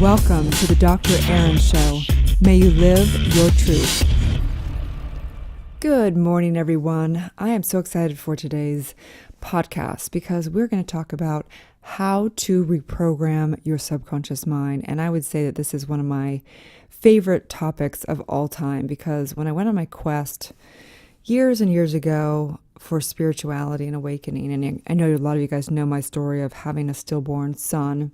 Welcome to the Dr. Erin Show. May you live your truth. Good morning, everyone. I am so excited for today's podcast because we're going to talk about how to reprogram your subconscious mind. And I would say that this is one of my favorite topics of all time because when I went on my quest years and years ago for spirituality and awakening, and I know a lot of you guys know my story of having a stillborn son,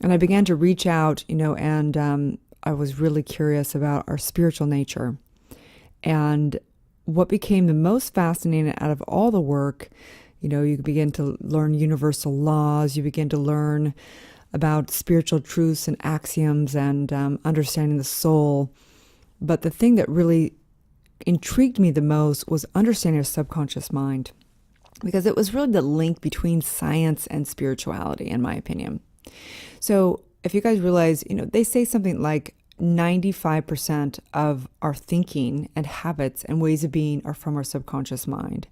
and I began to reach out, and I was really curious about our spiritual nature. And what became the most fascinating out of all the work, you begin to learn universal laws, you begin to learn about spiritual truths and axioms and understanding the soul. But the thing that really intrigued me the most was understanding your subconscious mind, because it was really the link between science and spirituality, in my opinion. So if you guys realize, they say something like 95% of our thinking and habits and ways of being are from our subconscious mind.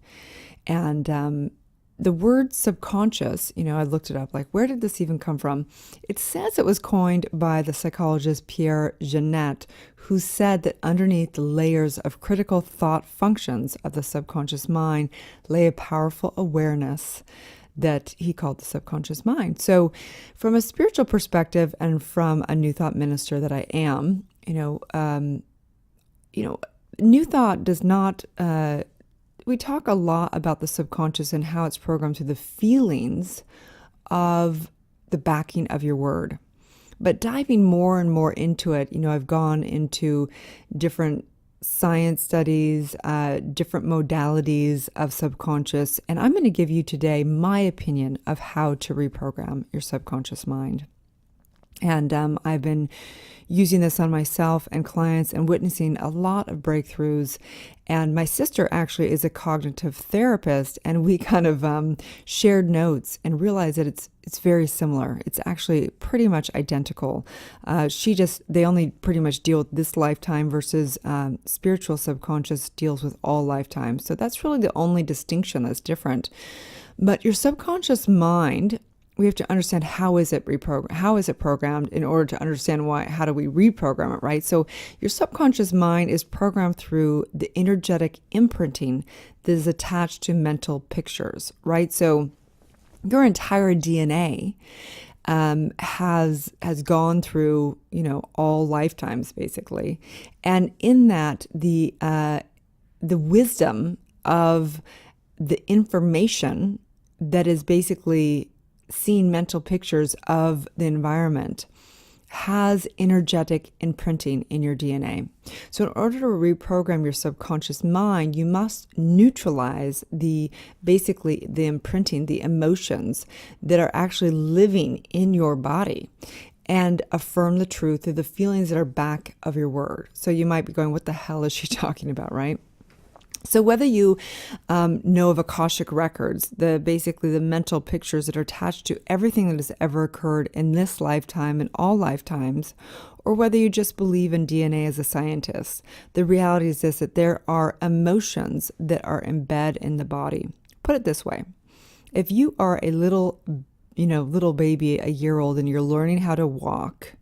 And the word subconscious, I looked it up, like, where did this even come from? It says it was coined by the psychologist Pierre Janet, who said that underneath the layers of critical thought functions of the subconscious mind lay a powerful awareness that he called the subconscious mind. So from a spiritual perspective and from a New Thought minister that I am, New Thought does not, we talk a lot about the subconscious and how it's programmed through the feelings of the backing of your word. But diving more and more into it, I've gone into different science studies, different modalities of subconscious, and I'm going to give you today my opinion of how to reprogram your subconscious mind. And I've been using this on myself and clients and witnessing a lot of breakthroughs. And my sister actually is a cognitive therapist, and we kind of shared notes and realized that it's very similar. It's actually pretty much identical. They only pretty much deal with this lifetime versus spiritual subconscious deals with all lifetimes. So that's really the only distinction that's different. But your subconscious mind, we have to understand how is it programmed in order to understand how do we reprogram it, right? So your subconscious mind is programmed through the energetic imprinting that is attached to mental pictures, right? So your entire DNA has gone through, all lifetimes basically. And in that, the wisdom of the information that is basically seeing mental pictures of the environment has energetic imprinting in your DNA. So in order to reprogram your subconscious mind, you must neutralize the imprinting, the emotions that are actually living in your body, and affirm the truth through the feelings that are back of your word. So you might be going, what the hell is she talking about, right? So whether you know of Akashic records, the mental pictures that are attached to everything that has ever occurred in this lifetime and all lifetimes, or whether you just believe in DNA as a scientist, the reality is this, that there are emotions that are embedded in the body. Put it this way. If you are a little baby, a year old, and you're learning how to walk,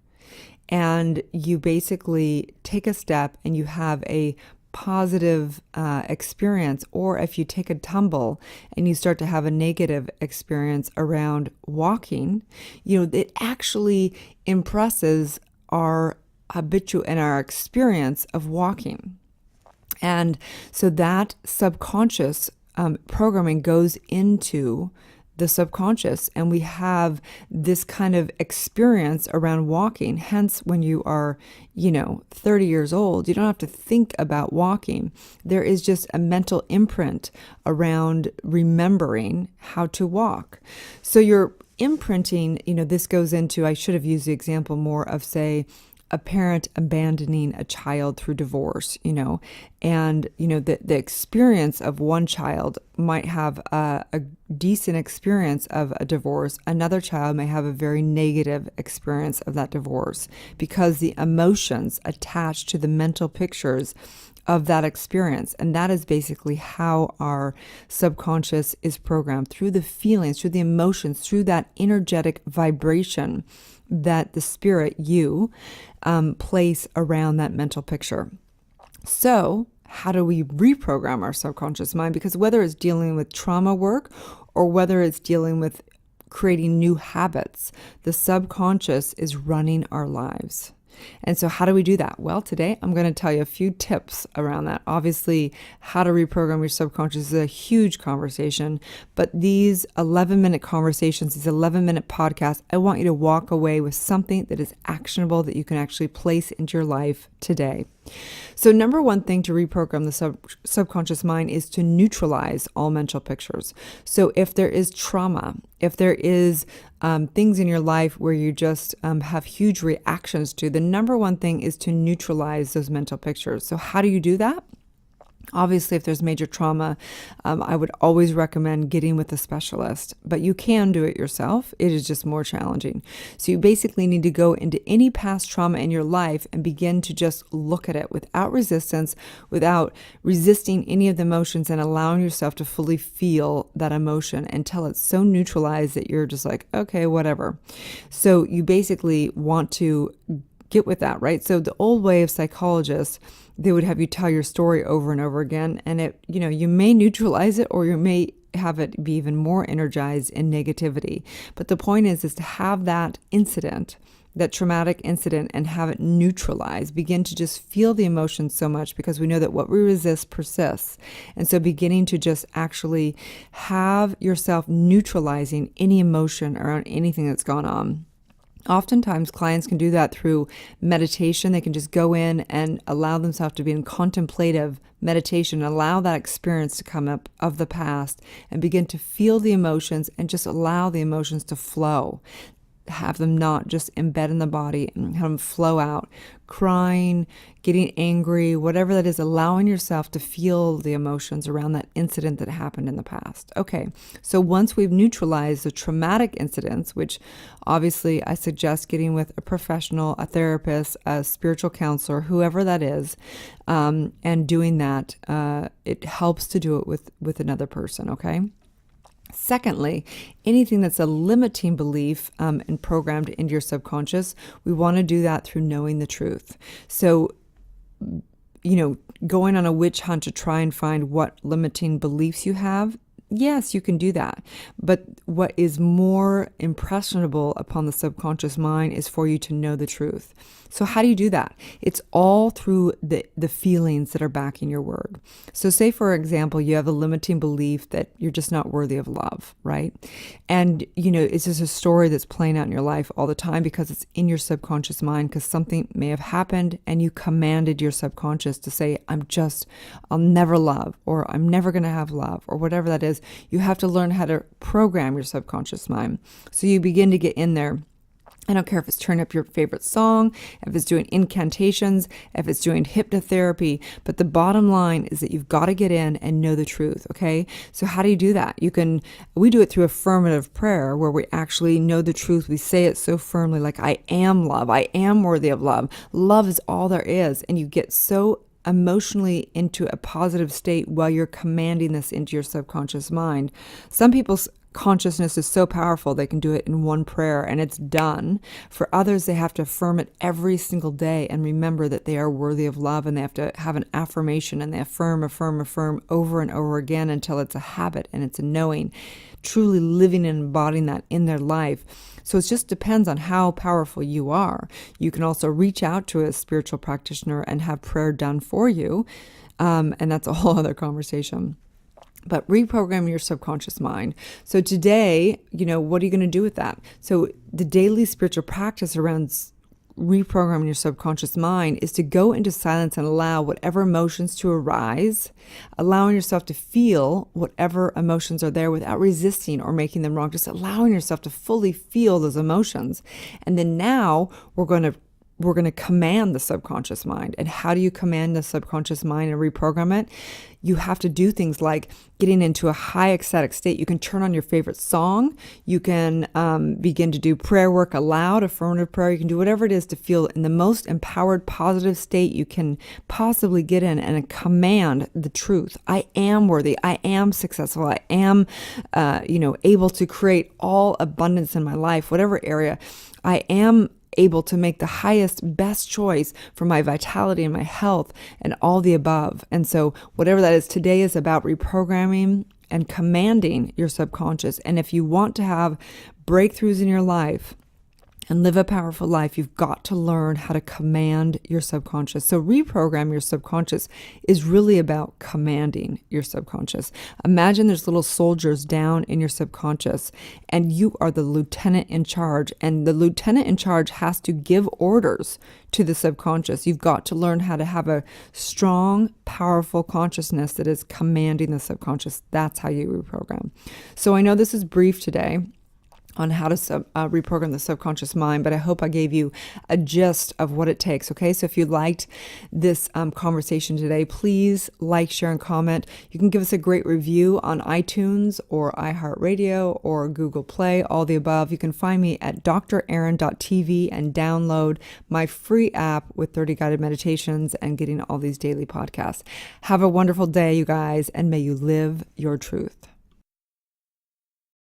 and you basically take a step and you have a positive experience, or if you take a tumble and you start to have a negative experience around walking, it actually impresses our habitual and our experience of walking. And so that subconscious programming goes into the subconscious, and we have this kind of experience around walking. Hence, when you are, 30 years old, you don't have to think about walking. There is just a mental imprint around remembering how to walk. So you're imprinting, this goes into, I should have used the example more of, say, a parent abandoning a child through divorce, And, the experience of one child might have a decent experience of a divorce. Another child may have a very negative experience of that divorce because the emotions attached to the mental pictures of that experience. And that is basically how our subconscious is programmed, through the feelings, through the emotions, through that energetic vibration that the spirit, you, place around that mental picture. So how do we reprogram our subconscious mind? Because whether it's dealing with trauma work or whether it's dealing with creating new habits, the subconscious is running our lives. And so how do we do that? Well, today I'm going to tell you a few tips around that. Obviously, how to reprogram your subconscious is a huge conversation, but these 11-minute conversations, these 11-minute podcasts, I want you to walk away with something that is actionable that you can actually place into your life today. So number one thing to reprogram the subconscious mind is to neutralize all mental pictures. So if there is trauma, if there is things in your life where you just have huge reactions to, the number one thing is to neutralize those mental pictures. So how do you do that? Obviously, if there's major trauma, I would always recommend getting with a specialist, but you can do it yourself. It is just more challenging. So you basically need to go into any past trauma in your life and begin to just look at it without resistance, without resisting any of the emotions, and allowing yourself to fully feel that emotion until it's so neutralized that you're just like, okay, whatever. So you basically want to get with that, right? So the old way of psychologists, they would have you tell your story over and over again, and you may neutralize it, or you may have it be even more energized in negativity. But the point is to have that incident, that traumatic incident, and have it neutralized. Begin to just feel the emotions so much, because we know that what we resist persists. And so beginning to just actually have yourself neutralizing any emotion around anything that's gone on. Oftentimes, clients can do that through meditation. They can just go in and allow themselves to be in contemplative meditation, allow that experience to come up of the past, and begin to feel the emotions and just allow the emotions to flow. Have them not just embed in the body, and have them flow out. Crying, getting angry, whatever that is, allowing yourself to feel the emotions around that incident that happened in the past. Okay, so once we've neutralized the traumatic incidents, which obviously I suggest getting with a professional, a therapist, a spiritual counselor, whoever that is, and doing that, it helps to do it with another person, okay? Secondly, anything that's a limiting belief and programmed into your subconscious, we want to do that through knowing the truth. So, going on a witch hunt to try and find what limiting beliefs you have, yes, you can do that. But what is more impressionable upon the subconscious mind is for you to know the truth. So how do you do that? It's all through the feelings that are backing your word. So say, for example, you have a limiting belief that you're just not worthy of love, right? And, it's just a story that's playing out in your life all the time because it's in your subconscious mind, because something may have happened and you commanded your subconscious to say, I'll never love, or I'm never going to have love, or whatever that is. You have to learn how to program your subconscious mind. So you begin to get in there. I don't care if it's turning up your favorite song, if it's doing incantations, if it's doing hypnotherapy, but the bottom line is that you've got to get in and know the truth, okay? So how do you do that? We do it through affirmative prayer, where we actually know the truth. We say it so firmly, like, I am love, I am worthy of love. Love is all there is. And you get so emotionally into a positive state while you're commanding this into your subconscious mind. Some people's consciousness is so powerful they can do it in one prayer and it's done. For others, they have to affirm it every single day and remember that they are worthy of love, and they have to have an affirmation, and they affirm over and over again until it's a habit and it's a knowing, truly living and embodying that in their life. So it just depends on how powerful you are. You can also reach out to a spiritual practitioner and have prayer done for you, and that's a whole other conversation. But reprogram your subconscious mind. So today, what are you going to do with that? So the daily spiritual practice around reprogramming your subconscious mind is to go into silence and allow whatever emotions to arise, allowing yourself to feel whatever emotions are there without resisting or making them wrong, just allowing yourself to fully feel those emotions. And then now we're going to we're going to command the subconscious mind. And how do you command the subconscious mind and reprogram it? You have to do things like getting into a high ecstatic state. You can turn on your favorite song. You can begin to do prayer work aloud, affirmative prayer. You can do whatever it is to feel in the most empowered, positive state you can possibly get in, and command the truth. I am worthy. I am successful. I am, able to create all abundance in my life, whatever area. I am able to make the highest, best choice for my vitality and my health and all the above. And so whatever that is, today is about reprogramming and commanding your subconscious. And if you want to have breakthroughs in your life and live a powerful life, you've got to learn how to command your subconscious. So reprogram your subconscious is really about commanding your subconscious. Imagine there's little soldiers down in your subconscious, and you are the lieutenant in charge. And the lieutenant in charge has to give orders to the subconscious. You've got to learn how to have a strong, powerful consciousness that is commanding the subconscious. That's how you reprogram. So I know this is brief today on how to reprogram the subconscious mind, but I hope I gave you a gist of what it takes, okay? So if you liked this conversation today, please like, share, and comment. You can give us a great review on iTunes or iHeartRadio or Google Play, all the above. You can find me at drerin.tv and download my free app with 30 guided meditations and getting all these daily podcasts. Have a wonderful day, you guys, and may you live your truth.